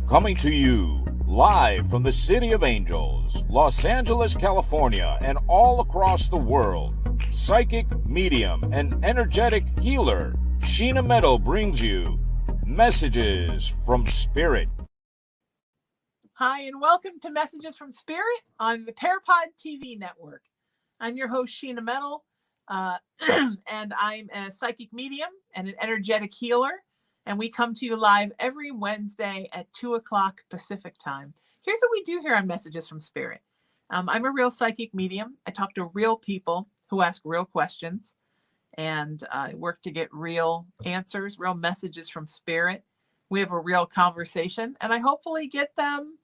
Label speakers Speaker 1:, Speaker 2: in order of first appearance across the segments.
Speaker 1: Coming to you live from the City of Angels, Los Angeles, California, and all across the world, psychic, medium, and energetic healer Sheena Metal brings you Messages from Spirit.
Speaker 2: Hi, and welcome to Messages from Spirit on the PARAPOD TV network. I'm your host, Sheena Metal, and I'm a psychic medium and an energetic healer. And we come to you live every Wednesday at 2 o'clock Pacific time. Here's what we do here on Messages from Spirit. I'm a real psychic medium. I talk to real people who ask real questions, and I work to get real answers, real messages from Spirit. We have a real conversation, and I hopefully get them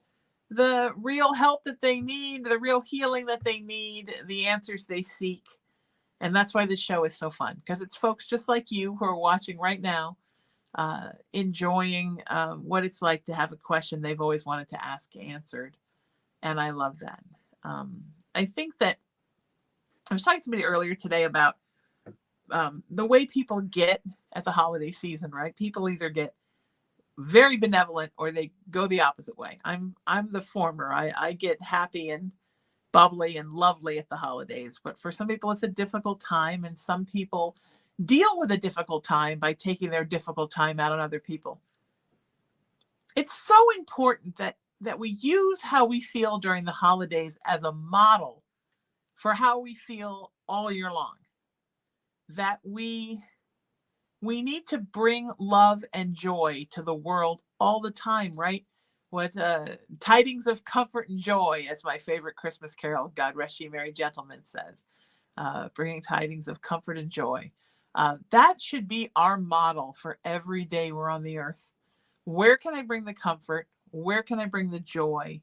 Speaker 2: the real help that they need, the real healing that they need, the answers they seek. And that's why this show is so fun, because it's folks just like you who are watching right now, enjoying what it's like to have a question they've always wanted to ask answered. And I love that. I think that I was talking to somebody earlier today about the way people get at the holiday season, right? People either get very benevolent or they go the opposite way. I'm the former. I get happy and bubbly and lovely at the holidays, but for some people it's a difficult time, and some people deal with a difficult time by taking their difficult time out on other people. It's so important that we use how we feel during the holidays as a model for how we feel all year long. That we need to bring love and joy to the world all the time, right? What tidings of comfort and joy, as my favorite Christmas carol, God Rest Ye Merry Gentlemen, says, bringing tidings of comfort and joy. That should be our model for every day we're on the earth. Where can I bring the comfort? Where can I bring the joy?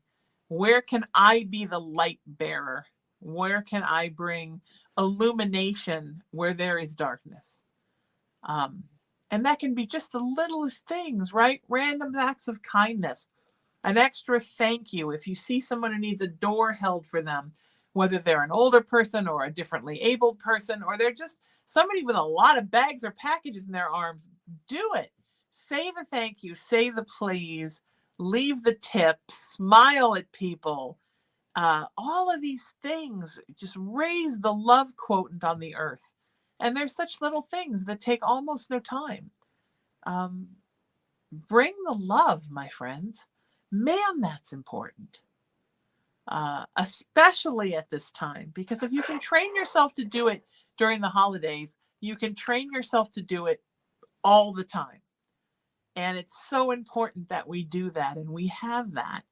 Speaker 2: Where can I be the light bearer? Where can I bring illumination where there is darkness? And that can be just the littlest things, right? Random acts of kindness, an extra thank you. If you see someone who needs a door held for them, whether they're an older person or a differently abled person, or they're just somebody with a lot of bags or packages in their arms, do it. Say the thank you, say the please, leave the tip, smile at people. All of these things just raise the love quotient on the earth. And there's such little things that take almost no time. Bring the love, my friends. Man, that's important. Especially at this time, because if you can train yourself to do it during the holidays, you can train yourself to do it all the time. And it's so important that we do that, and we have that.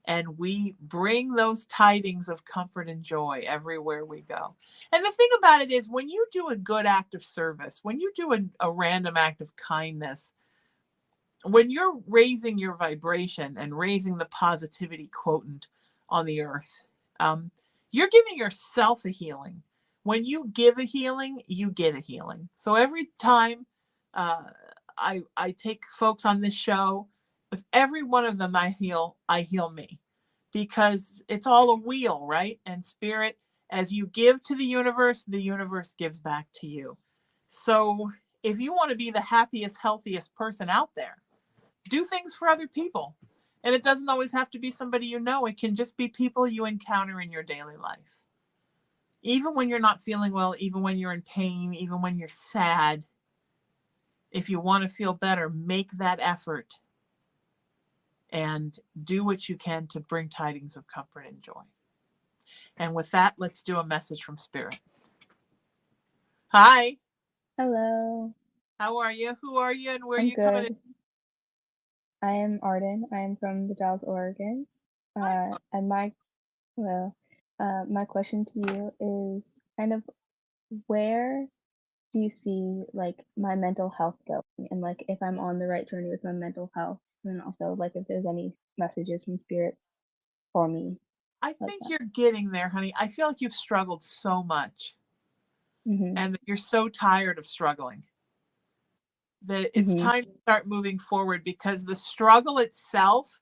Speaker 2: And we bring those tidings of comfort and joy everywhere we go. And the thing about it is, when you do a good act of service, when you do a random act of kindness, when you're raising your vibration and raising the positivity quotient on the earth, you're giving yourself a healing. When you give a healing, you get a healing. So every time I take folks on this show, with every one of them I heal me, because it's all a wheel, right? And Spirit, as you give to the universe gives back to you. So if you want to be the happiest, healthiest person out there, do things for other people. And it doesn't always have to be somebody you know. It can just be people you encounter in your daily life. Even when you're not feeling well, even when you're in pain, even when you're sad, if you want to feel better, make that effort and do what you can to bring tidings of comfort and joy. And with that, let's do a message from Spirit. Hi.
Speaker 3: Hello.
Speaker 2: How are you? Who are you, and where are
Speaker 3: I'm
Speaker 2: you coming in?
Speaker 3: good. I am Arden. I am from the Dalles, Oregon. And my question to you is kind of, where do you see like my mental health going, and like if I'm on the right journey with my mental health, and then also like if there's any messages from Spirit for me.
Speaker 2: I think you're getting there, honey. I feel like you've struggled so much, and that you're so tired of struggling, that it's time to start moving forward, because the struggle itself,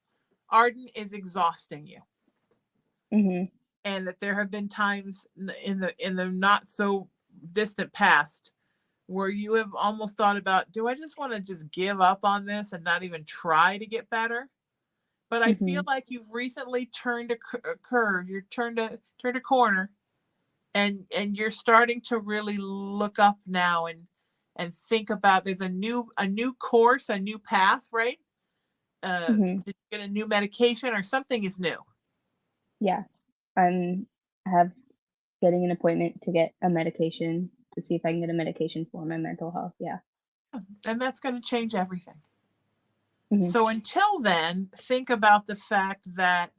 Speaker 2: Arden, is exhausting you. And that there have been times in the not so distant past where you have almost thought about, do I just want to just give up on this and not even try to get better? but I feel like you've recently turned a curve. You're turned a corner, and you're starting to really look up now and think about, there's a new course, a new path, right? Did you get a new medication or something is new?
Speaker 3: Yeah. I have getting an appointment to get a medication to see if I can get a medication for my mental health. Yeah.
Speaker 2: And that's going to change everything.
Speaker 3: Mhm.
Speaker 2: So until then, think about the fact that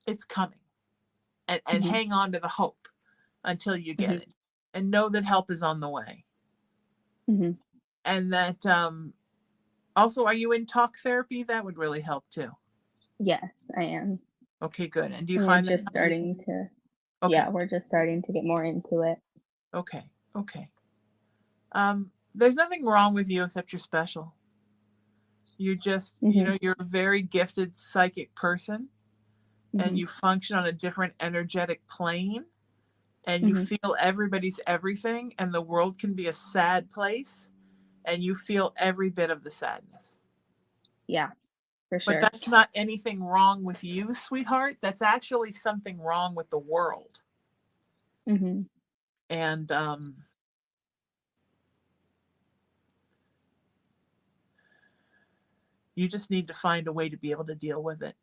Speaker 2: it's coming, and hang on to the hope until you get it, and know that help is on the way. And that also, are you in talk therapy? That would really help too.
Speaker 3: Yes, I am.
Speaker 2: Okay, good. And do you
Speaker 3: And
Speaker 2: find
Speaker 3: we're just starting to
Speaker 2: Okay.
Speaker 3: Yeah, we're just starting to get more into it.
Speaker 2: Okay. There's nothing wrong with you except you're special. You just, you're a very gifted psychic person, and you function on a different energetic plane, and you feel everybody's everything, and the world can be a sad place, and you feel every bit of the sadness.
Speaker 3: Yeah, for sure.
Speaker 2: But that's not anything wrong with you, sweetheart. That's actually something wrong with the world. And you just need to find a way to be able to deal with it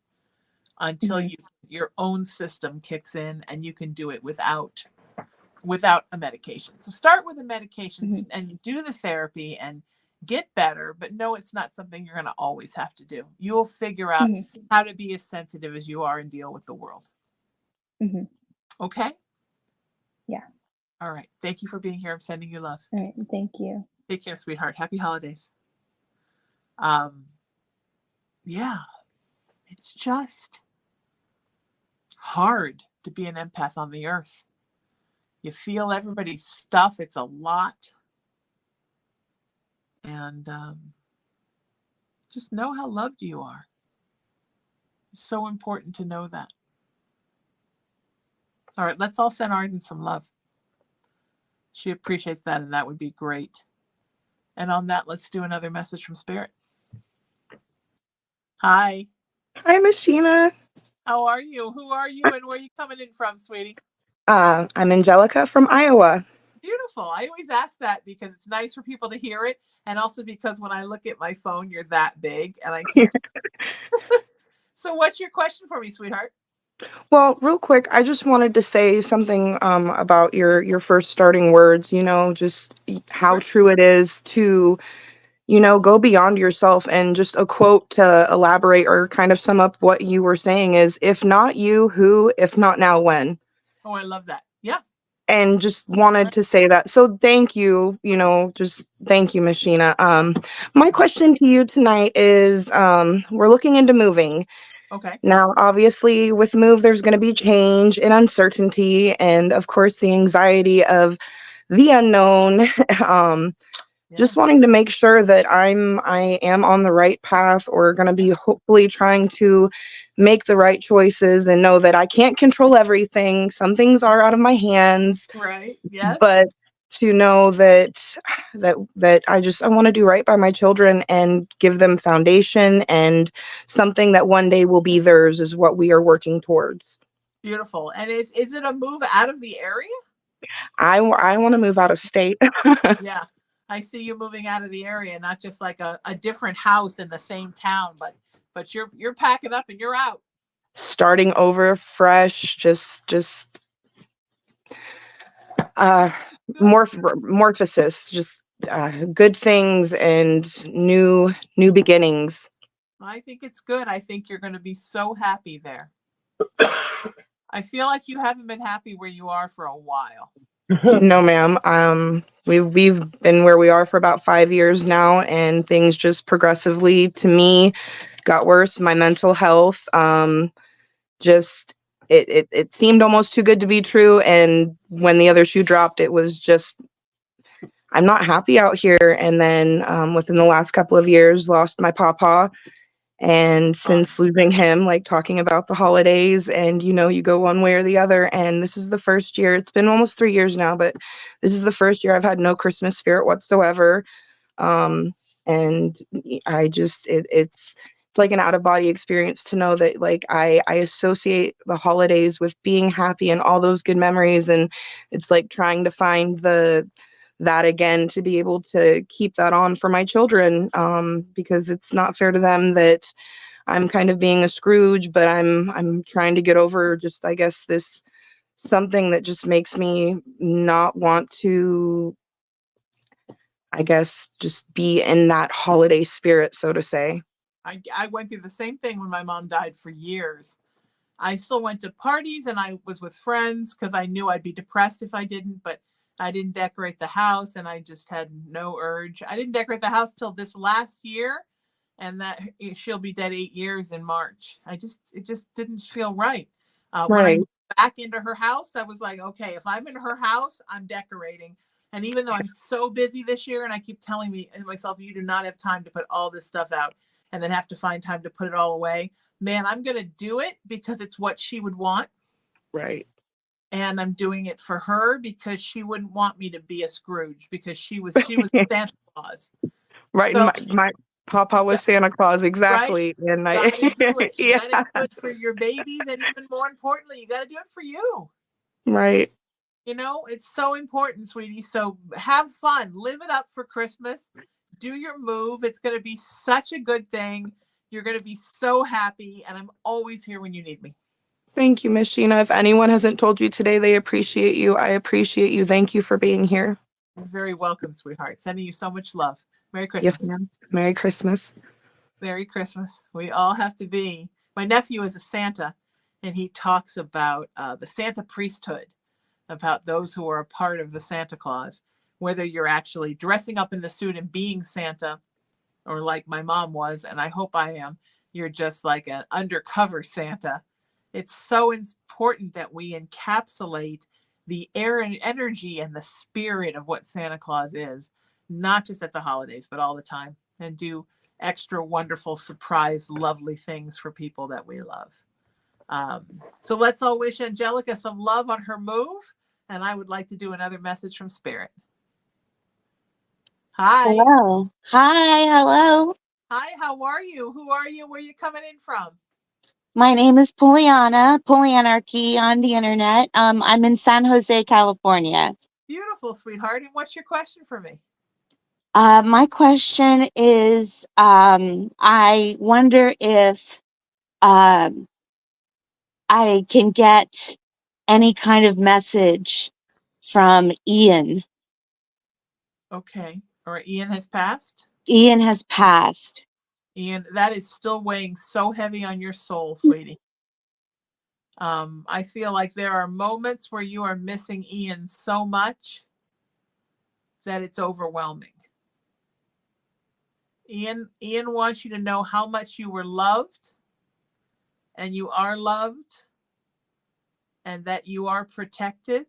Speaker 2: until your own system kicks in and you can do it without a medication. So start with the medications and do the therapy and get better, but no, it's not something you're going to always have to do. You'll figure out how to be as sensitive as you are and deal with the world. Okay?
Speaker 3: Yeah.
Speaker 2: All right. Thank you for being here. I'm sending you love.
Speaker 3: All right. Thank you.
Speaker 2: Take care, sweetheart. Happy holidays. Yeah, it's just hard to be an empath on the earth. You feel everybody's stuff. It's a lot. And just know how loved you are. It's so important to know that. All right, let's all send Arden some love. She appreciates that, and that would be great. And on that, let's do another message from Spirit. Hi.
Speaker 4: Hi, Miss Sheena.
Speaker 2: How are you? Who are you, and where are you coming in from, sweetie?
Speaker 4: I'm Angelica from Iowa.
Speaker 2: Beautiful. I always ask that because it's nice for people to hear it, and also because when I look at my phone, you're that big, and I can't. So what's your question for me, sweetheart?
Speaker 4: Well, real quick, I just wanted to say something about your first starting words, just how true it is to, go beyond yourself. And just a quote to elaborate or kind of sum up what you were saying is, if not you, who? If not now, when?
Speaker 2: Oh, I love that. Yeah.
Speaker 4: And just wanted to say that. So thank you, just thank you, Miss Sheena. My question to you tonight is, we're looking into moving.
Speaker 2: Okay.
Speaker 4: Now, obviously, with move, there's going to be change and uncertainty, and of course, the anxiety of the unknown. Just wanting to make sure that I am on the right path, or going to be hopefully trying to make the right choices, and know that I can't control everything. Some things are out of my hands.
Speaker 2: Right. Yes.
Speaker 4: But to know that I want to do right by my children and give them foundation and something that one day will be theirs is what we are working towards.
Speaker 2: Beautiful. And is it a move out of the area?
Speaker 4: I want to move out of state.
Speaker 2: Yeah. I see you moving out of the area, not just like a different house in the same town, but you're packing up and you're out.
Speaker 4: Starting over fresh, just morphosis, just good things and new beginnings.
Speaker 2: I think it's good. I think you're going to be so happy there. I feel like you haven't been happy where you are for a while.
Speaker 4: No, ma'am. We've been where we are for about 5 years now, and things just progressively, to me, got worse. My mental health, just it seemed almost too good to be true. And when the other shoe dropped, it was just, I'm not happy out here. And then within the last couple of years, lost my papa. And since losing him, like talking about the holidays, and you go one way or the other. And this is the first year, it's been almost 3 years now, but this is the first year I've had no Christmas spirit whatsoever. And I just it's like an out of body experience to know that like I associate the holidays with being happy and all those good memories, and it's like trying to find that again to be able to keep that on for my children, because it's not fair to them that I'm kind of being a Scrooge, but I'm trying to get over just, I guess, this something that just makes me not want to, I guess, just be in that holiday spirit, so to say.
Speaker 2: I went through the same thing when my mom died for years. I still went to parties and I was with friends because I knew I'd be depressed if I didn't, but I didn't decorate the house and I just had no urge. I didn't decorate the house till this last year, and that she'll be dead 8 years in March. It just didn't feel right. When I
Speaker 4: Right.
Speaker 2: moved back into her house, I was like, okay, if I'm in her house, I'm decorating. And even though I'm so busy this year and I keep telling myself, you do not have time to put all this stuff out and then have to find time to put it all away. Man, I'm going to do it because it's what she would want.
Speaker 4: Right.
Speaker 2: And I'm doing it for her because she wouldn't want me to be a Scrooge because she was Santa Claus.
Speaker 4: Right.
Speaker 2: So
Speaker 4: My papa was Santa Claus,
Speaker 2: right,
Speaker 4: exactly. And
Speaker 2: got to do it. You
Speaker 4: yeah,
Speaker 2: got to do it for your babies, and even more importantly, you got to do it for you.
Speaker 4: right.
Speaker 2: You know, it's so important, sweetie. So have fun, live it up for Christmas, do your move. It's going to be such a good thing. You're going to be so happy, and I'm always here when you need me.
Speaker 4: Thank you, Miss Sheena. If anyone hasn't told you today they appreciate you, I appreciate you. Thank you for being here.
Speaker 2: You're very welcome, sweetheart. Sending you so much love. Merry
Speaker 4: Yes,
Speaker 2: Christmas.
Speaker 4: ma'am. Merry Christmas.
Speaker 2: Merry Christmas. We all have to be. My nephew is a Santa, and he talks about the Santa priesthood, about those who are a part of the Santa Claus, whether you're actually dressing up in the suit and being Santa, or like my mom was, and I hope I am, you're just like an undercover Santa. It's so important that we encapsulate the air and energy and the spirit of what Santa Claus is, not just at the holidays, but all the time, and do extra wonderful, surprise, lovely things for people that we love. So let's all wish Angelica some love on her move. And I would like to do another message from Spirit. Hi.
Speaker 5: Hello. Hi, hello.
Speaker 2: Hi, how are you? Who are you? Where are you coming in from?
Speaker 5: My name is Pollyanna, Polyanarchy on the internet. I'm in San Jose, California.
Speaker 2: Beautiful, sweetheart. And what's your question for me?
Speaker 5: My question is, I wonder if I can get any kind of message from Ian.
Speaker 2: Okay. All right. Ian has passed.
Speaker 5: Ian has passed.
Speaker 2: Ian, that is still weighing so heavy on your soul, sweetie. I feel like there are moments where you are missing Ian so much that it's overwhelming. Ian wants you to know how much you were loved, and you are loved, and that you are protected.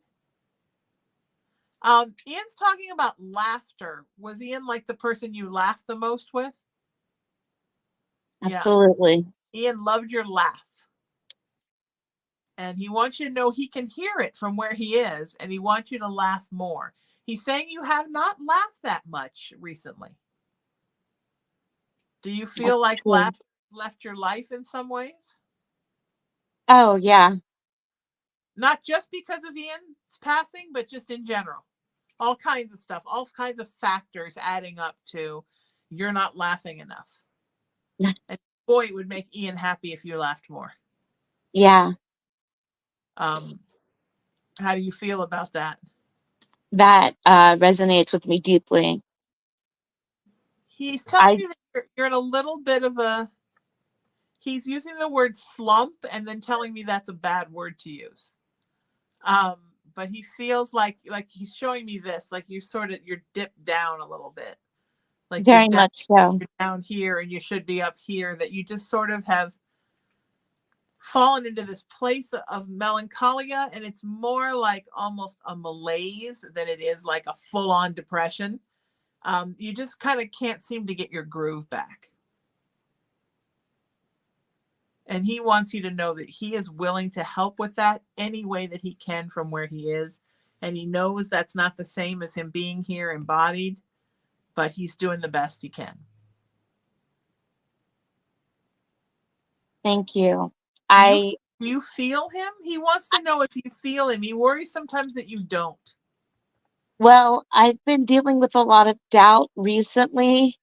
Speaker 2: Ian's talking about laughter. Was Ian like the person you laughed the most with?
Speaker 5: Absolutely.
Speaker 2: Yeah. Ian loved your laugh. And he wants you to know he can hear it from where he is, and he wants you to laugh more. He's saying you have not laughed that much recently. Do you feel like laughter left your life in some ways?
Speaker 5: Oh, yeah.
Speaker 2: Not just because of Ian's passing, but just in general. All kinds of stuff, all kinds of factors adding up to you're not laughing enough. And boy, it would make Ian happy if you laughed more.
Speaker 5: Yeah.
Speaker 2: How do you feel about that?
Speaker 5: That resonates with me deeply.
Speaker 2: He's telling me that you're in a little bit of a, he's using the word slump and then telling me that's a bad word to use. But he feels like he's showing me this, like you're dipped down a little bit. Like
Speaker 5: very much so.
Speaker 2: You're down here and you should be up here, that you just sort of have fallen into this place of melancholia, and it's more like almost a malaise than it is like a full-on depression. You just kind of can't seem to get your groove back. And he wants you to know that he is willing to help with that any way that he can from where he is. And he knows that's not the same as him being here embodied, but he's doing the best he can.
Speaker 5: Thank you.
Speaker 2: Do you feel him? He wants to know if you feel him. He worries sometimes that you don't.
Speaker 5: Well, I've been dealing with a lot of doubt recently.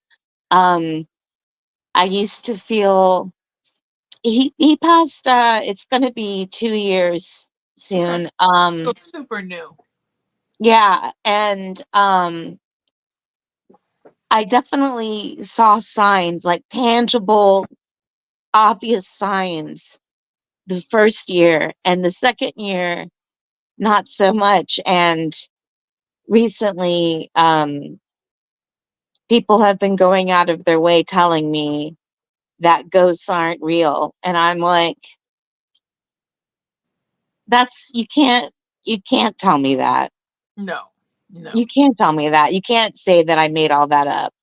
Speaker 5: I used to feel he passed, it's gonna be 2 years soon.
Speaker 2: So super new.
Speaker 5: Yeah, and I definitely saw signs, like tangible, obvious signs the first year, and the second year not so much. And recently, people have been going out of their way telling me that ghosts aren't real, and I'm like, that's you can't tell me that.
Speaker 2: No.
Speaker 5: You can't tell me that. You can't say that I made all that up.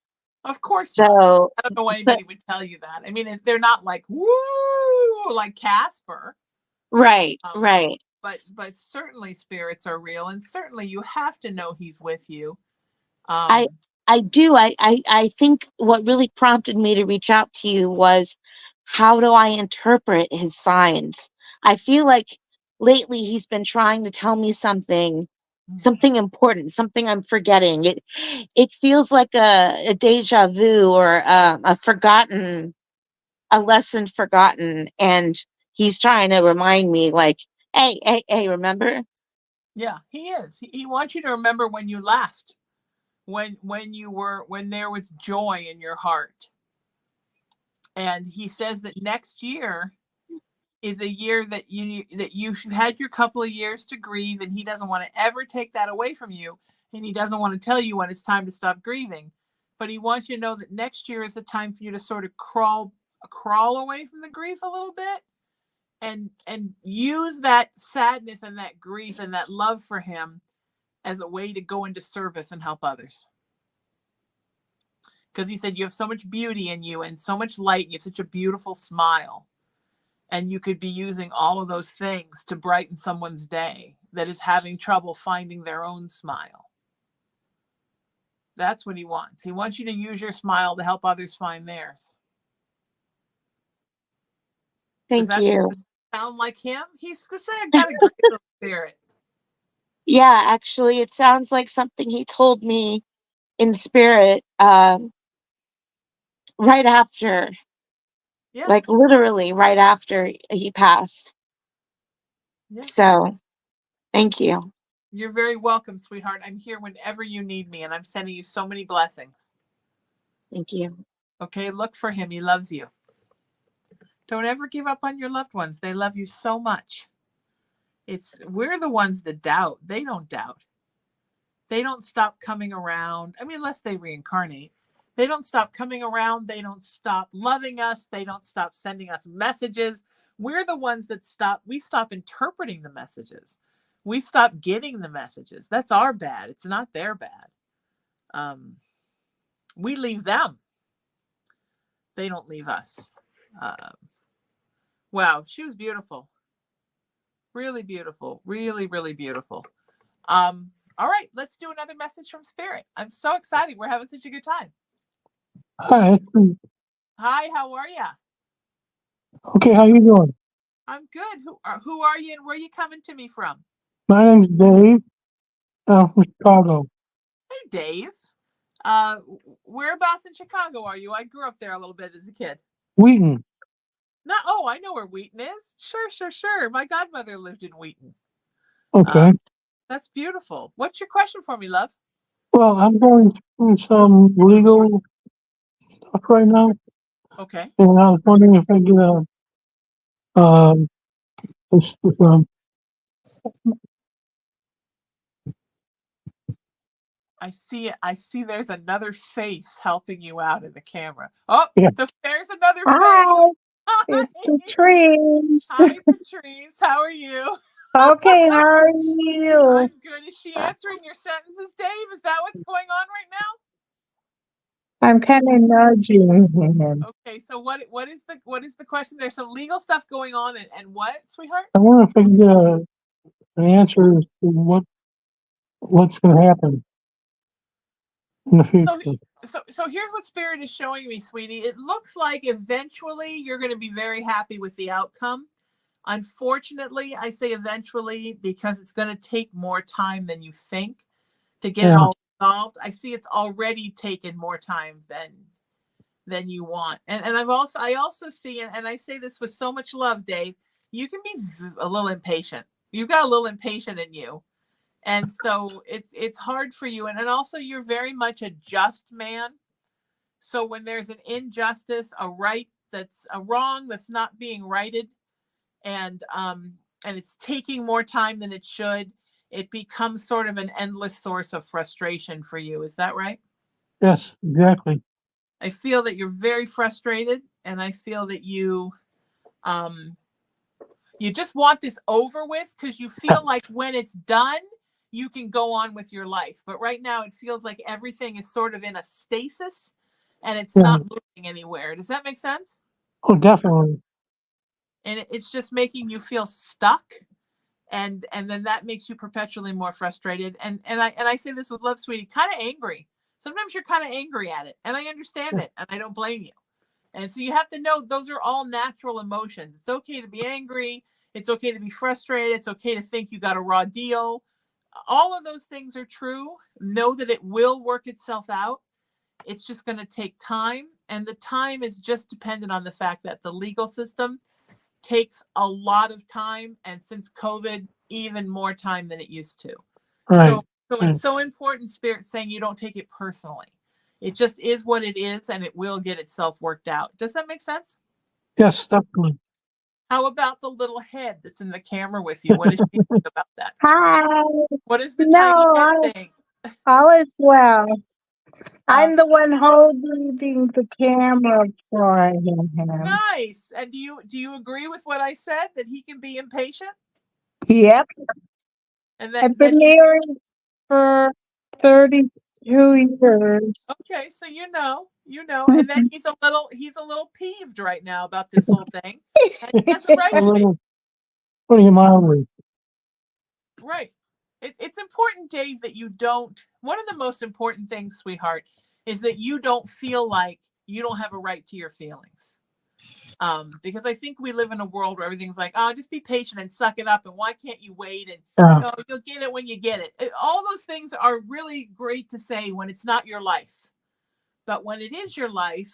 Speaker 2: Of course not.
Speaker 5: So,
Speaker 2: I don't know why anybody would tell you that. I mean, they're not like woo, like Casper.
Speaker 5: right.
Speaker 2: But certainly spirits are real, and certainly you have to know he's with you.
Speaker 5: I do. I think what really prompted me to reach out to you was, how do I interpret his signs? I feel like lately he's been trying to tell me something important, something I'm forgetting. It feels like a deja vu, or a lesson forgotten, and he's trying to remind me, like, hey, remember?
Speaker 2: Yeah, he is. He wants you to remember when you laughed, when there was joy in your heart. And he says that next year is a year that you should had your couple of years to grieve, and he doesn't want to ever take that away from you, and he doesn't want to tell you when it's time to stop grieving, but he wants you to know that next year is a time for you to sort of crawl away from the grief a little bit, and use that sadness and that grief and that love for him as a way to go into service and help others. Because he said you have so much beauty in you and so much light, and you have such a beautiful smile. And you could be using all of those things to brighten someone's day that is having trouble finding their own smile. That's what he wants. He wants you to use your smile to help others find theirs.
Speaker 5: Thank you.
Speaker 2: Sound like him? He's got a great little spirit.
Speaker 5: Yeah, actually, it sounds like something he told me in spirit, right after, like literally right after he passed. Yeah. So, thank you.
Speaker 2: You're very welcome, sweetheart. I'm here whenever you need me, and I'm sending you so many blessings.
Speaker 5: Thank you.
Speaker 2: Okay, look for him. He loves you. Don't ever give up on your loved ones. They love you so much. We're the ones that doubt. They don't doubt. They don't stop coming around. I mean, unless they reincarnate. They don't stop coming around. They don't stop loving us. They don't stop sending us messages. We're the ones that stop. We stop interpreting the messages. We stop getting the messages. That's our bad. It's not their bad. We leave them. They don't leave us. Wow, she was beautiful. Really beautiful. Really, really beautiful. All right, let's do another message from Spirit. I'm so excited. We're having such a good time.
Speaker 6: Hi.
Speaker 2: Hi, how are you?
Speaker 6: Okay, how you doing?
Speaker 2: I'm good. Who are you, and where are you coming to me from?
Speaker 6: My name's Dave. I'm from Chicago.
Speaker 2: Hey, Dave. Whereabouts in Chicago are you? I grew up there a little bit as a kid.
Speaker 6: Wheaton.
Speaker 2: I know where Wheaton is. Sure. My godmother lived in Wheaton.
Speaker 6: Okay.
Speaker 2: That's beautiful. What's your question for me, love?
Speaker 6: Well, I'm going through some legal stuff right now.
Speaker 2: Okay.
Speaker 6: And I was wondering if I get
Speaker 2: I see there's another face helping you out in the camera. Oh,
Speaker 6: yeah.
Speaker 2: There's another
Speaker 7: Hi,
Speaker 2: face.
Speaker 7: Hi, it's Patrice.
Speaker 2: Hi, Patrice. How are you?
Speaker 7: Okay, how are you?
Speaker 2: I'm good. Is she answering your sentences, Dave? Is that what's going on right now?
Speaker 7: I'm kind of nudging him.
Speaker 2: Okay, so what is the question? There's some legal stuff going on, and what, sweetheart?
Speaker 6: I wonder if I can get an answer to what's going to happen. in the future.
Speaker 2: So here's what Spirit is showing me, sweetie. It looks like eventually you're going to be very happy with the outcome. Unfortunately, I say eventually because it's going to take more time than you think to get it all resolved. I see it's already taken more time than you want. And I also see, and I say this with so much love, Dave, you can be a little impatient. You've got a little impatient in you. And so it's hard for you. And also you're very much a just man. So when there's an injustice, a wrong that's not being righted, and it's taking more time than it should, it becomes sort of an endless source of frustration for you. Is that right?
Speaker 6: Yes, exactly.
Speaker 2: I feel that you're very frustrated, and I feel that you just want this over with because you feel like when it's done, you can go on with your life. But right now it feels like everything is sort of in a stasis and it's not moving anywhere. Does that make sense?
Speaker 6: Oh, definitely.
Speaker 2: And it's just making you feel stuck. And then that makes you perpetually more frustrated. And I say this with love, sweetie, kind of angry. Sometimes you're kind of angry at it. And I understand it. And I don't blame you. And so you have to know those are all natural emotions. It's okay to be angry. It's okay to be frustrated. It's okay to think you got a raw deal. All of those things are true. Know that it will work itself out. It's just going to take time. And the time is just dependent on the fact that the legal system takes a lot of time. And since COVID, even more time than it used to.
Speaker 6: Right.
Speaker 2: So it's so important, Spirit, saying you don't take it personally. It just is what it is, and it will get itself worked out. Does that make sense?
Speaker 6: Yes, definitely.
Speaker 2: How about the little head that's in the camera with you? What does she think about that?
Speaker 7: Hi.
Speaker 2: What is the
Speaker 7: No,
Speaker 2: tiny head thing?
Speaker 7: all is well. I'm the one holding the camera for him.
Speaker 2: Nice. And do you agree with what I said, that he can be impatient?
Speaker 7: Yep.
Speaker 2: And that
Speaker 7: I've been married for 32 years.
Speaker 2: Okay, so you know, and then he's a little peeved right now about this whole thing. And he has a right to be.
Speaker 6: Putting him on.
Speaker 2: Right. It's important, Dave, that you don't. One of the most important things, sweetheart, is that you don't feel like you don't have a right to your feelings. Because I think we live in a world where everything's like, oh, just be patient and suck it up. And why can't you wait? And oh, you'll get it when you get it. All those things are really great to say when it's not your life. But when it is your life,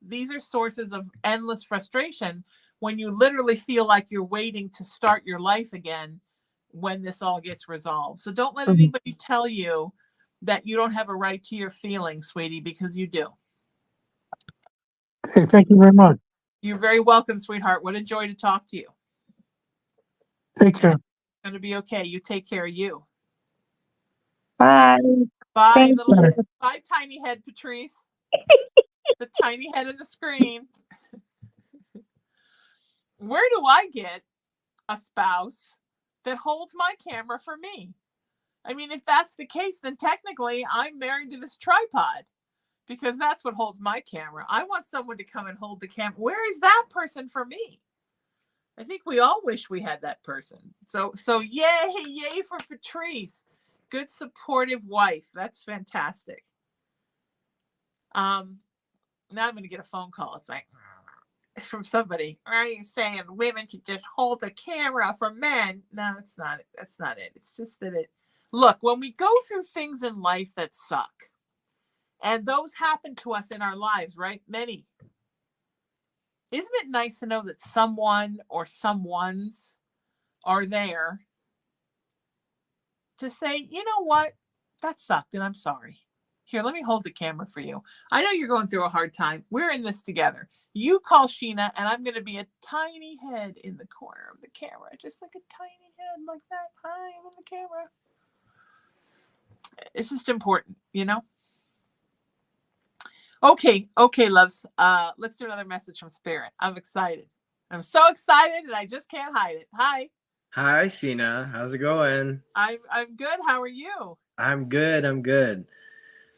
Speaker 2: these are sources of endless frustration when you literally feel like you're waiting to start your life again when this all gets resolved. So don't let anybody tell you that you don't have a right to your feelings, sweetie, because you do.
Speaker 6: Okay, thank you very much.
Speaker 2: You're very welcome, sweetheart. What a joy to talk to you.
Speaker 6: Take care.
Speaker 2: It's going to be okay. You take care of you.
Speaker 7: Bye.
Speaker 2: Bye,
Speaker 7: Thank
Speaker 2: bye, tiny head, Patrice. The tiny head of the screen. Where do I get a spouse that holds my camera for me? I mean, if that's the case, then technically I'm married to this tripod because that's what holds my camera. I want someone to come and hold the camera. Where is that person for me? I think we all wish we had that person. So yay for Patrice. Good supportive wife. That's fantastic. Now I'm going to get a phone call. It's like from somebody. Are you saying women should just hold the camera for men? No, it's not. That's not it. It's just that look, when we go through things in life that suck, and those happen to us in our lives, right? Many. Isn't it nice to know that someone or someones are there to say, you know what? That sucked and I'm sorry. Here, let me hold the camera for you. I know you're going through a hard time. We're in this together. You call Sheena and I'm going to be a tiny head in the corner of the camera. Just like a tiny head like that. Hi, I'm in the camera. It's just important, you know? Okay, loves. Let's do another message from Spirit. I'm excited. I'm so excited and I just can't hide it. Hi.
Speaker 8: Hi, Sheena. How's it going?
Speaker 2: I'm good. How are you?
Speaker 8: I'm good.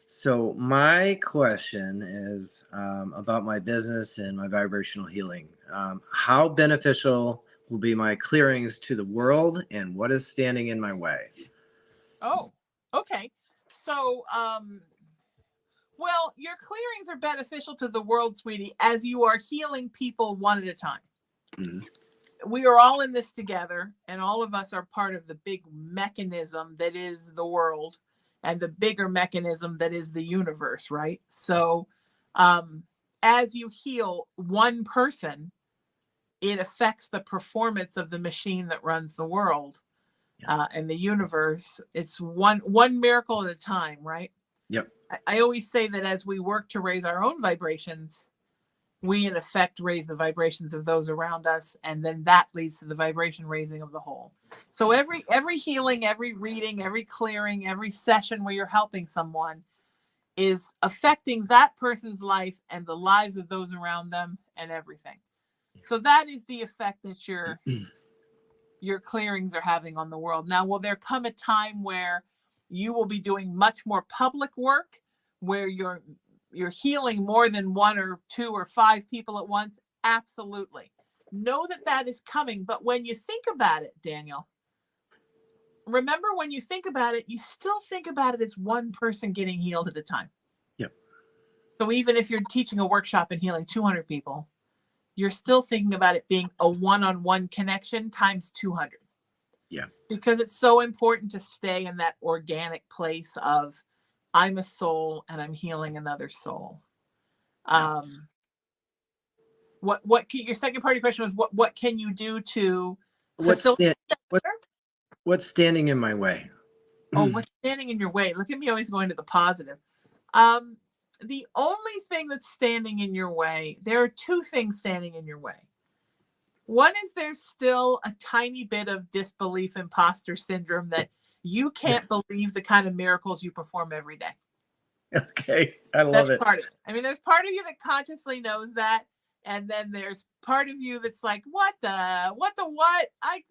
Speaker 8: So my question is about my business and my vibrational healing. How beneficial will be my clearings to the world, and what is standing in my way?
Speaker 2: Oh, okay. So Well, your clearings are beneficial to the world, sweetie, as you are healing people one at a time.
Speaker 8: Mhm.
Speaker 2: We are all in this together, and all of us are part of the big mechanism that is the world and the bigger mechanism that is the universe, right? So as you heal one person, it affects the performance of the machine that runs the world and the universe. It's one miracle at a time, right?
Speaker 8: Yep.
Speaker 2: I always say that as we work to raise our own vibrations, we in effect raise the vibrations of those around us, and then that leads to the vibration raising of the whole. So every healing, every reading, every clearing, every session where you're helping someone is affecting that person's life and the lives of those around them and everything. So that is the effect that your clearings are having on the world. Now, will there come a time where you will be doing much more public work, where you're healing more than 1 or 2 or 5 people at once? Absolutely. Know that is coming. But when you think about it, Daniel, remember, when you think about it, you still think about it as one person getting healed at a time.
Speaker 8: Yep.
Speaker 2: So even if you're teaching a workshop and healing 200 people, you're still thinking about it being a one-on-one connection times 200.
Speaker 8: Yeah. Because
Speaker 2: it's so important to stay in that organic place of, I'm a soul and I'm healing another soul.
Speaker 8: Yeah.
Speaker 2: Your second part of your question was, what can you do to
Speaker 8: what's
Speaker 2: facilitate?
Speaker 8: what's standing in my way?
Speaker 2: Oh, what's standing in your way? Look at me always going to the positive. The only thing that's standing in your way, there are 2 things standing in your way. One is there's still a tiny bit of disbelief, imposter syndrome, that you can't believe the kind of miracles you perform every day.
Speaker 8: Okay, I love it.
Speaker 2: That's part of it. I mean, there's part of you that consciously knows that, and then there's part of you that's like, what am I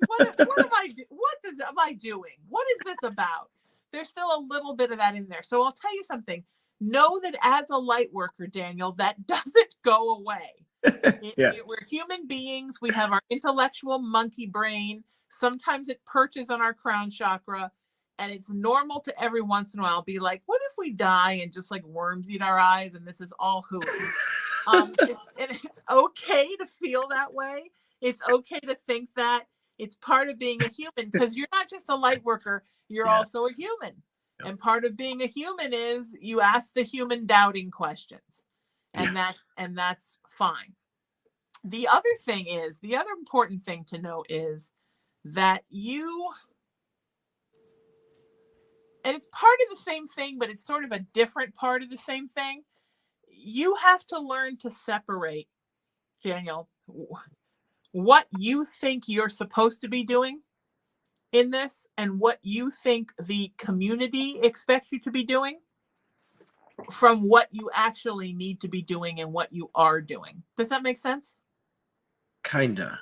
Speaker 2: doing? What is this about? There's still a little bit of that in there. So I'll tell you something. Know that as a light worker, Daniel, that doesn't go away. We're human beings. We have our intellectual monkey brain. Sometimes it perches on our crown chakra, and it's normal to every once in a while be like, what if we die and just like worms eat our eyes and this is all hooey? It's okay to feel that way. It's okay to think that. It's part of being a human, because you're not just a light worker, you're also a human. And part of being a human is you ask the human doubting questions, and that's fine. The other important thing to know is that and it's part of the same thing, but it's sort of a different part of the same thing. You have to learn to separate, Daniel, what you think you're supposed to be doing in this and what you think the community expects you to be doing from what you actually need to be doing and what you are doing. Does that make sense?
Speaker 8: Kinda.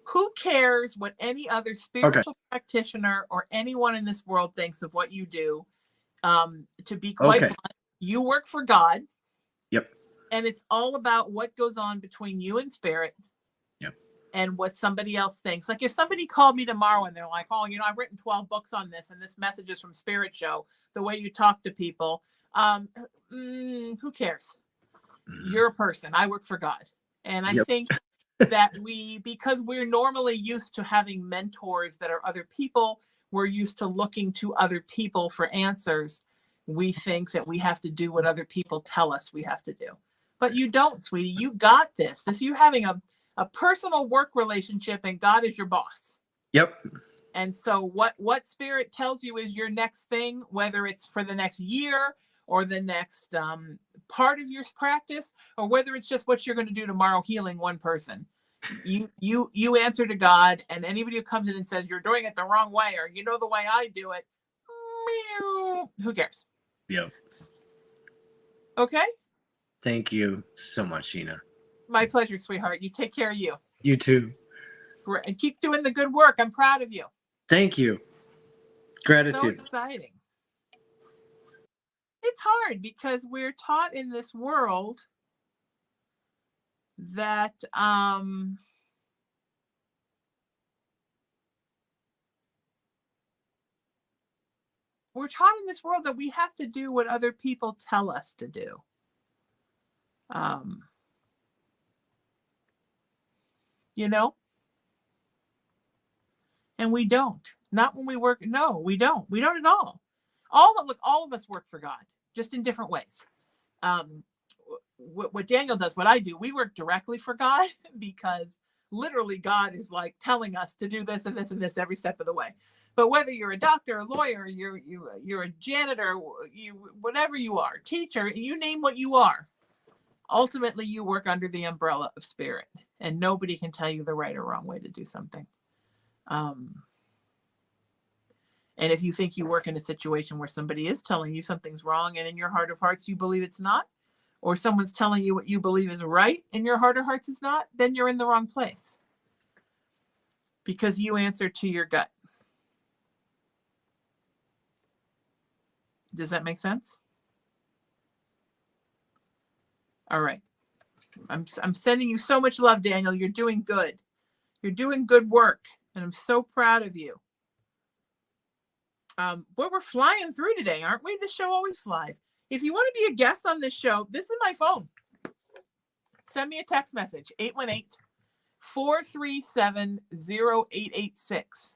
Speaker 2: Who cares what any other spiritual practitioner or anyone in this world thinks of what you do? To be quite blunt, you work for God.
Speaker 8: Yep.
Speaker 2: And it's all about what goes on between you and spirit.
Speaker 8: Yep.
Speaker 2: And what somebody else thinks. Like if somebody called me tomorrow and they're like, oh, I've written 12 books on this, and this message is from Spirit Show, the way you talk to people. Who cares? You're a person. I work for God. And I think that because we're normally used to having mentors that are other people, we're used to looking to other people for answers. We think that we have to do what other people tell us we have to do. But you don't, sweetie. You got this. You're having a personal work relationship, and God is your boss.
Speaker 8: Yep.
Speaker 2: And so what Spirit tells you is your next thing, whether it's for the next year or the next part of your practice, or whether it's just what you're going to do tomorrow, healing one person. You answer to God, and anybody who comes in and says you're doing it the wrong way, or the way I do it, who cares?
Speaker 8: Yep.
Speaker 2: Okay.
Speaker 8: Thank you so much, Sheena.
Speaker 2: My pleasure, sweetheart. You take care of you.
Speaker 8: You too.
Speaker 2: And keep doing the good work. I'm proud of you.
Speaker 8: Thank you. Gratitude.
Speaker 2: So exciting. It's hard because we're taught in this world that we're taught in this world that we have to do what other people tell us to do. You know, and we don't. Not when we work. No, we don't. We don't at all. All of us work for God, just in different ways. What Daniel does, what I do, we work directly for God because literally God is like telling us to do this and this and this every step of the way. But whether you're a doctor, a lawyer, you're a janitor, whatever you are, teacher, you name what you are, ultimately you work under the umbrella of spirit, and nobody can tell you the right or wrong way to do something. And if you think you work in a situation where somebody is telling you something's wrong and in your heart of hearts you believe it's not, or someone's telling you what you believe is right in your heart of hearts is not, then you're in the wrong place, because you answer to your gut. Does that make sense? All right. I'm sending you so much love, Daniel. You're doing good. You're doing good work, and I'm so proud of you. Boy, we're flying through today, aren't we? This show always flies. If you want to be a guest on this show, this is my phone. Send me a text message, 818-437-0886.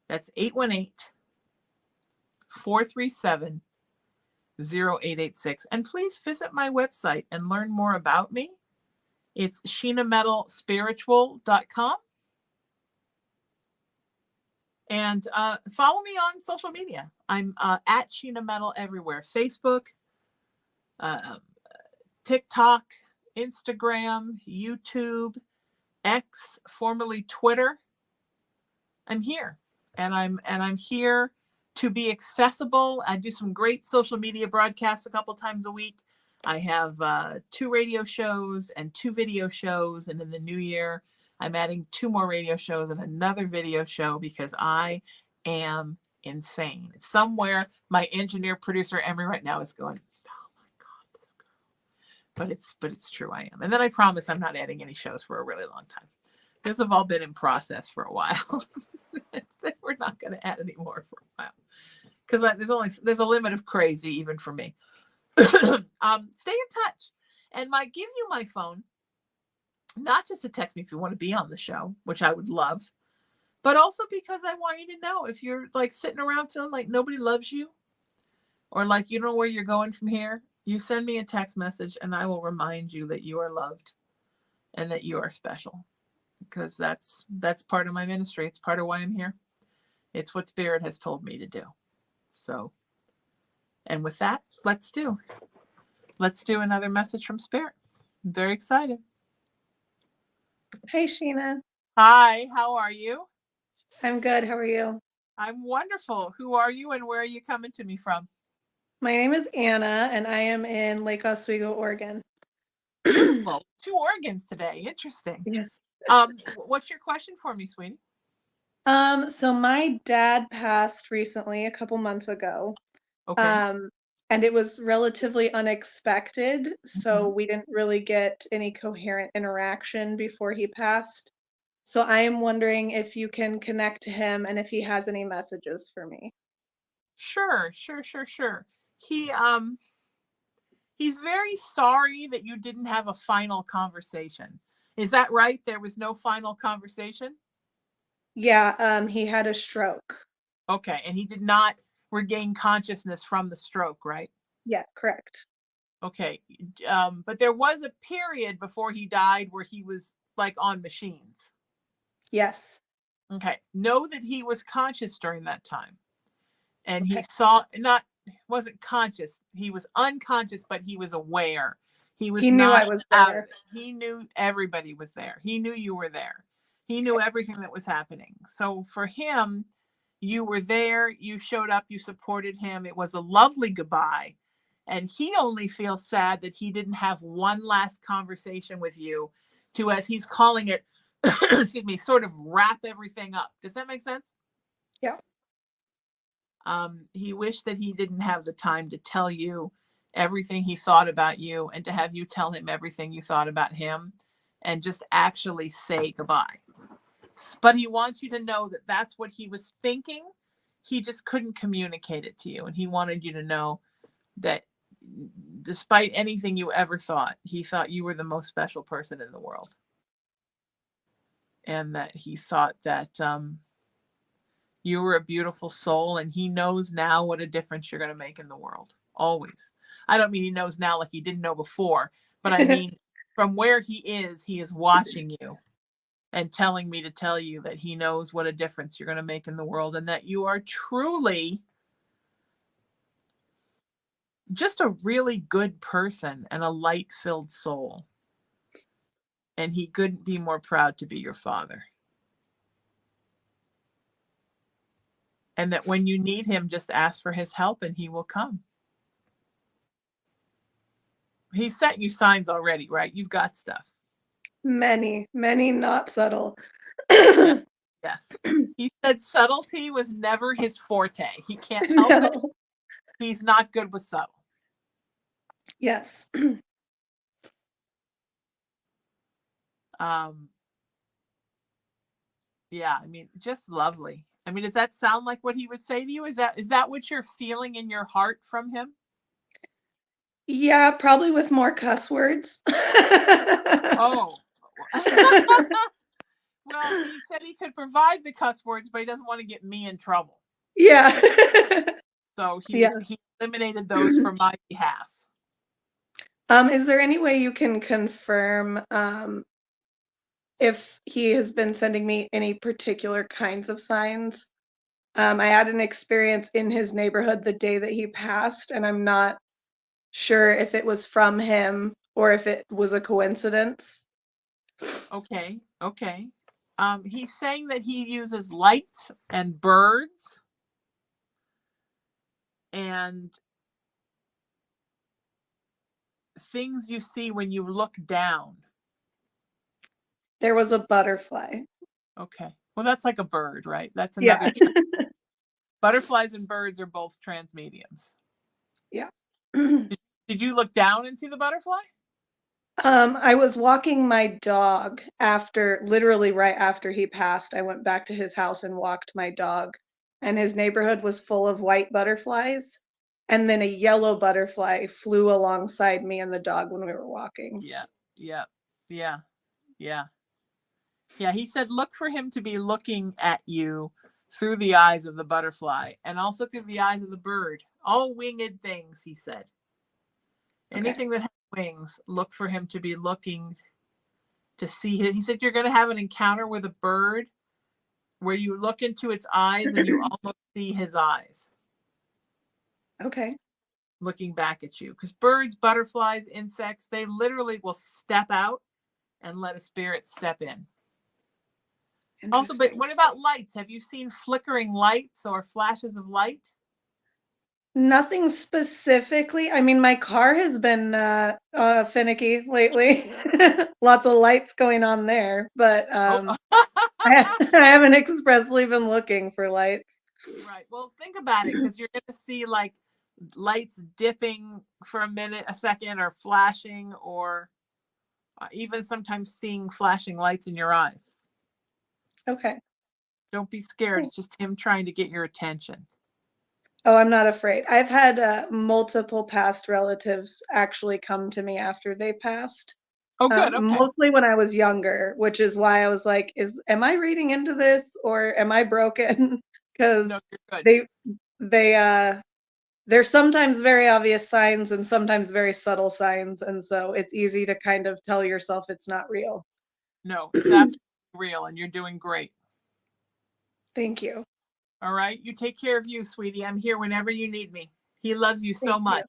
Speaker 2: That's 818-437-0886. And please visit my website and learn more about me. It's sheenametalspiritual.com. And follow me on social media. I'm at Sheena Metal everywhere. Facebook, TikTok, Instagram, YouTube, X, formerly Twitter. I'm here. And I'm here to be accessible. I do some great social media broadcasts a couple times a week. I have 2 radio shows and 2 video shows. And in the new year, I'm adding 2 more radio shows and another video show because I am insane. Somewhere my engineer producer Emery right now is going, oh my God, this girl. But it's true, I am. And then I promise I'm not adding any shows for a really long time. Those have all been in process for a while. We're not going to add any more for a while because there's a limit of crazy even for me. Stay in touch, and give you my phone. Not just to text me if you want to be on the show, which I would love, but also because I want you to know if you're like sitting around feeling like nobody loves you or like you don't know where you're going from here, you send me a text message and I will remind you that you are loved and that you are special, because that's part of my ministry. It's part of why I'm here. It's what Spirit has told me to do. So, and with that, let's do another message from Spirit. I'm very excited.
Speaker 9: Hey, Sheena.
Speaker 2: Hi, how are you?
Speaker 9: I'm good. How are you?
Speaker 2: I'm wonderful. Who are you and where are you coming to me from?
Speaker 9: My name is Anna, and I am in Lake Oswego, Oregon.
Speaker 2: Beautiful. 2 Oregons today. Interesting.
Speaker 9: Yeah.
Speaker 2: What's your question for me, sweetie?
Speaker 9: So my dad passed recently, a couple months ago.
Speaker 2: Okay.
Speaker 9: And it was relatively unexpected, so we didn't really get any coherent interaction before he passed. So I am wondering if you can connect to him and if he has any messages for me.
Speaker 2: Sure. He's very sorry that you didn't have a final conversation. Is that right? There was no final conversation?
Speaker 9: Yeah, he had a stroke.
Speaker 2: Okay, and he did not regain consciousness from the stroke, right?
Speaker 9: Yes, correct.
Speaker 2: Okay, but there was a period before he died where he was like on machines.
Speaker 9: Yes.
Speaker 2: Okay, know that he was conscious during that time, and
Speaker 9: Okay.
Speaker 2: wasn't conscious. He was unconscious, but he was aware. He
Speaker 9: He knew I was there.
Speaker 2: He knew everybody was there. He knew you were there. He knew everything that was happening. So for him, you were there, you showed up, you supported him. It was a lovely goodbye. And he only feels sad that he didn't have one last conversation with you to, as he's calling it, excuse me, sort of wrap everything up. Does that make sense?
Speaker 9: Yeah.
Speaker 2: He wished that he didn't have the time to tell you everything he thought about you and to have you tell him everything you thought about him and just actually say goodbye. But he wants you to know that that's what he was thinking. he just couldn't communicate it to you. And he wanted you to know that despite anything you ever thought, he thought you were the most special person in the world. And that he thought that you were a beautiful soul, and he knows now what a difference you're going to make in the world. Always. I don't mean he knows now like he didn't know before, but I mean from where he is watching you and telling me to tell you that he knows what a difference you're going to make in the world, and that you are truly just a really good person and a light-filled soul. And he couldn't be more proud to be your father. And that when you need him, just ask for his help and he will come. He sent you signs already, right? You've got stuff.
Speaker 9: Many, many not subtle.
Speaker 2: Yes. He said subtlety was never his forte. He can't help it. He's not good with subtle.
Speaker 9: Yes.
Speaker 2: Yeah, I mean, just lovely. I mean, does that sound like what he would say to you? Is that what you're feeling in your heart from him?
Speaker 9: Yeah, probably with more cuss words.
Speaker 2: Oh. Well, he said he could provide the cuss words, but he doesn't want to get me in trouble.
Speaker 9: Yeah.
Speaker 2: So he eliminated those for my behalf.
Speaker 9: Is there any way you can confirm if he has been sending me any particular kinds of signs? I had an experience in his neighborhood the day that he passed, and I'm not sure if it was from him or if it was a coincidence.
Speaker 2: Okay. He's saying that he uses lights and birds and things you see when you look down.
Speaker 9: There was a butterfly.
Speaker 2: Okay. Well, that's like a bird, right? That's another.
Speaker 9: Yeah.
Speaker 2: Butterflies and birds are both transmediums.
Speaker 9: Yeah.
Speaker 2: Did you look down and see the butterfly?
Speaker 9: I was walking my dog literally right after he passed. I went back to his house and walked my dog, and his neighborhood was full of white butterflies. And then a yellow butterfly flew alongside me and the dog when we were walking.
Speaker 2: Yeah. He said, look for him to be looking at you through the eyes of the butterfly and also through the eyes of the bird. All winged things, he said. Anything that has wings, look for him to be looking to see. He said you're going to have an encounter with a bird where you look into its eyes and you almost see his eyes.
Speaker 9: Okay.
Speaker 2: Looking back at you. Because birds, butterflies, insects, they literally will step out and let a spirit step in. Also, but what about lights? Have you seen flickering lights or flashes of light?
Speaker 9: Nothing specifically. I mean, my car has been finicky lately. Lots of lights going on there, but I haven't expressly been looking for lights.
Speaker 2: Right. Well, think about it, because you're going to see like lights dipping for a minute, a second, or flashing, or even sometimes seeing flashing lights in your eyes.
Speaker 9: Okay.
Speaker 2: Don't be scared. It's just him trying to get your attention.
Speaker 9: Oh, I'm not afraid. I've had multiple past relatives actually come to me after they passed.
Speaker 2: Oh, good. Okay.
Speaker 9: Mostly when I was younger, which is why I was like, am I reading into this or am I broken? Because there's sometimes very obvious signs and sometimes very subtle signs. And so it's easy to kind of tell yourself it's not real.
Speaker 2: No, it's absolutely real, and you're doing great.
Speaker 9: Thank you.
Speaker 2: All right. You take care of you, sweetie. I'm here whenever you need me. He loves you so much.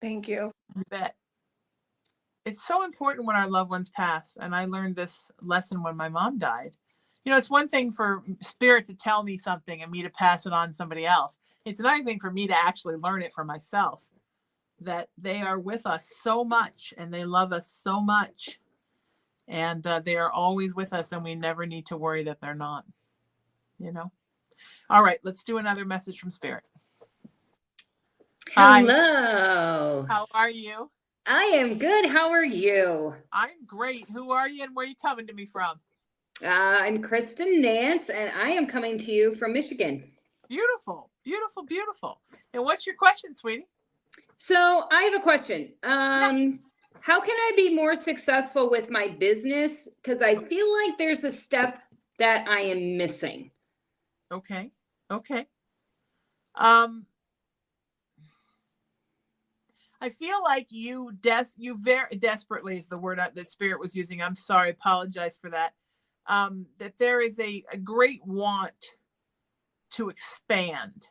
Speaker 9: Thank you.
Speaker 2: You bet. It's so important when our loved ones pass. And I learned this lesson when my mom died. You know, it's one thing for spirit to tell me something and me to pass it on to somebody else. It's another thing for me to actually learn it for myself, that they are with us so much and they love us so much. And they are always with us, and we never need to worry that they're not, you know? All right, let's do another message from Spirit.
Speaker 10: Hello.
Speaker 2: Hi. How are you?
Speaker 10: I am good. How are you?
Speaker 2: I'm great. Who are you and where are you coming to me from?
Speaker 10: I'm Kristen Nance, and I am coming to you from Michigan.
Speaker 2: Beautiful, beautiful, beautiful. And what's your question, sweetie?
Speaker 10: So I have a question. How can I be more successful with my business? Because I feel like there's a step that I am missing.
Speaker 2: Okay. I feel like you very desperately is the word that Spirit was using. I'm sorry, apologize for that. That there is a great want to expand.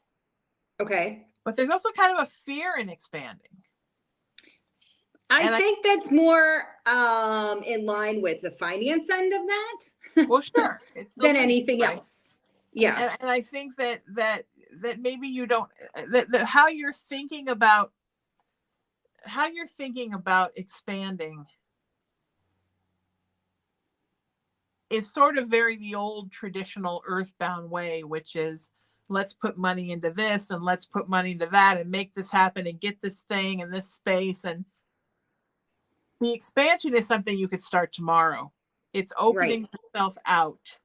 Speaker 10: Okay.
Speaker 2: But there's also kind of a fear in expanding.
Speaker 10: I think that's more in line with the finance end of that.
Speaker 2: Well, sure. It's
Speaker 10: than anything else. Yeah.
Speaker 2: And I think that maybe you don't that how you're thinking about expanding is sort of very the old traditional earthbound way, which is let's put money into this and let's put money into that and make this happen and get this thing in this space. And the expansion is something you could start tomorrow. It's opening yourself out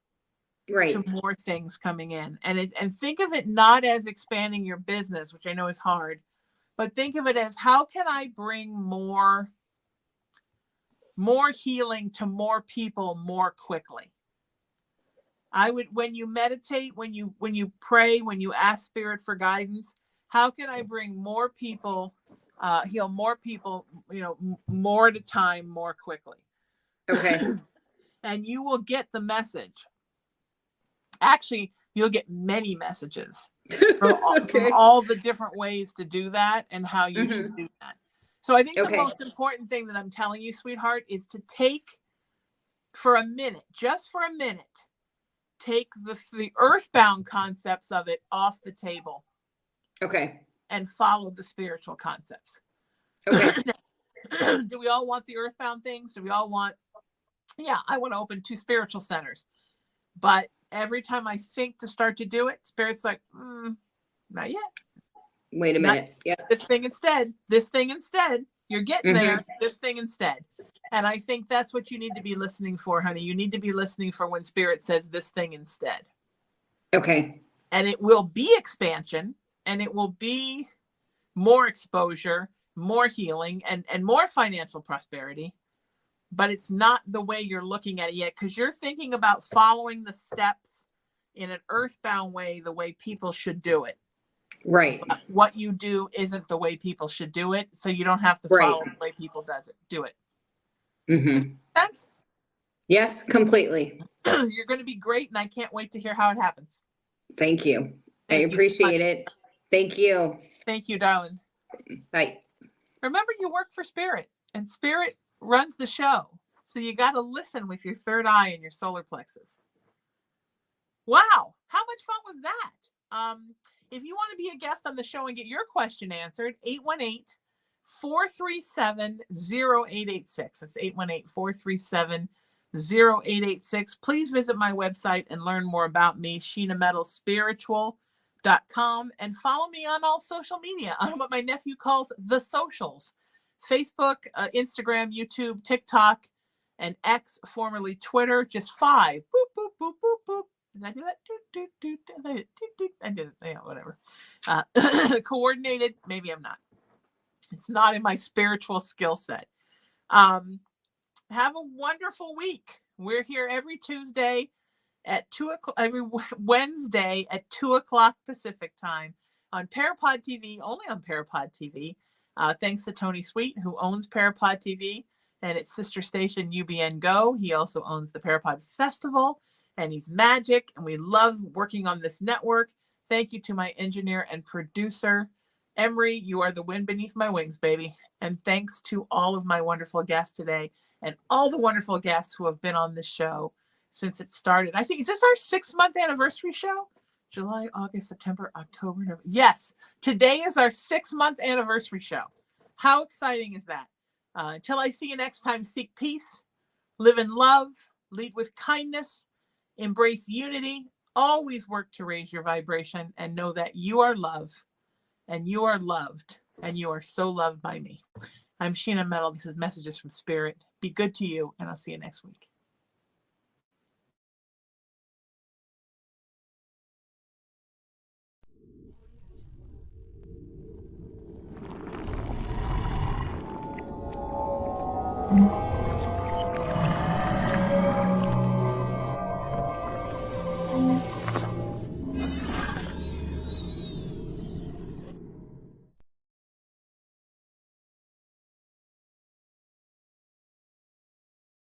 Speaker 2: to more things coming in. And think of it not as expanding your business, which I know is hard, but think of it as how can I bring more healing to more people more quickly. I would, when you meditate, when you pray, when you ask Spirit for guidance, how can I bring more people, heal more people, more at a time, more quickly?
Speaker 10: Okay.
Speaker 2: And you will get the message. Actually, you'll get many messages from all the different ways to do that and how you should do that. So I think the most important thing that I'm telling you, sweetheart, is to take for a minute, just for a minute, take the earthbound concepts of it off the table.
Speaker 10: Okay.
Speaker 2: And follow the spiritual concepts.
Speaker 10: Okay.
Speaker 2: Do we all want the earthbound things? Do we all want, I want to open 2 spiritual centers. But every time I think to start to do it, Spirit's like, not yet.
Speaker 10: Wait a minute. Yeah.
Speaker 2: This thing instead. You're getting there. This thing instead. And I think that's what you need to be listening for, honey. You need to be listening for when Spirit says this thing instead.
Speaker 10: Okay.
Speaker 2: And it will be expansion, and it will be more exposure, more healing, and more financial prosperity. But it's not the way you're looking at it yet, because you're thinking about following the steps in an earthbound way, the way people should do it.
Speaker 10: Right.
Speaker 2: But what you do isn't the way people should do it, so you don't have to follow the way people do it. Does that make sense?
Speaker 10: Yes, completely.
Speaker 2: You're going to be great, and I can't wait to hear how it happens.
Speaker 10: Thank you.
Speaker 2: Thank
Speaker 10: I
Speaker 2: you
Speaker 10: appreciate
Speaker 2: so
Speaker 10: it. Thank you.
Speaker 2: Thank you, darling.
Speaker 10: Bye.
Speaker 2: Remember, you work for Spirit, and Spirit runs the show. So you got to listen with your third eye and your solar plexus. Wow. How much fun was that? If you want to be a guest on the show and get your question answered, 818-437-0886. That's 818-437-0886. Please visit my website and learn more about me, SheenaMetalSpiritual.com, and follow me on all social media on what my nephew calls the socials: Facebook, Instagram, YouTube, TikTok, and X, formerly Twitter. Just 5. Boop, boop, boop, boop, boop. Did I do that? I did it. Yeah, whatever. Coordinated. Maybe I'm not. It's not in my spiritual skill set. Have a wonderful week. We're here every Tuesday at 2 o'clock, every Wednesday at 2 o'clock Pacific time on PARAPOD TV, only on PARAPOD TV. Thanks to Tony Sweet, who owns PARAPOD TV and its sister station UBN Go. He also owns the PARAPOD Festival, and he's magic, and we love working on this network. Thank you to my engineer and producer, Emery. You are the wind beneath my wings, baby. And thanks to all of my wonderful guests today and all the wonderful guests who have been on this show since it started. I think, is this our 6-month anniversary show? July, August, September, October, November. Yes, today is our 6-month anniversary show. How exciting is that? Until I see you next time, seek peace, live in love, lead with kindness, embrace unity, always work to raise your vibration, and know that you are love, and you are loved, and you are so loved by me. I'm Sheena Metal. This is Messages from Spirit. Be good to you, and I'll see you next week. you.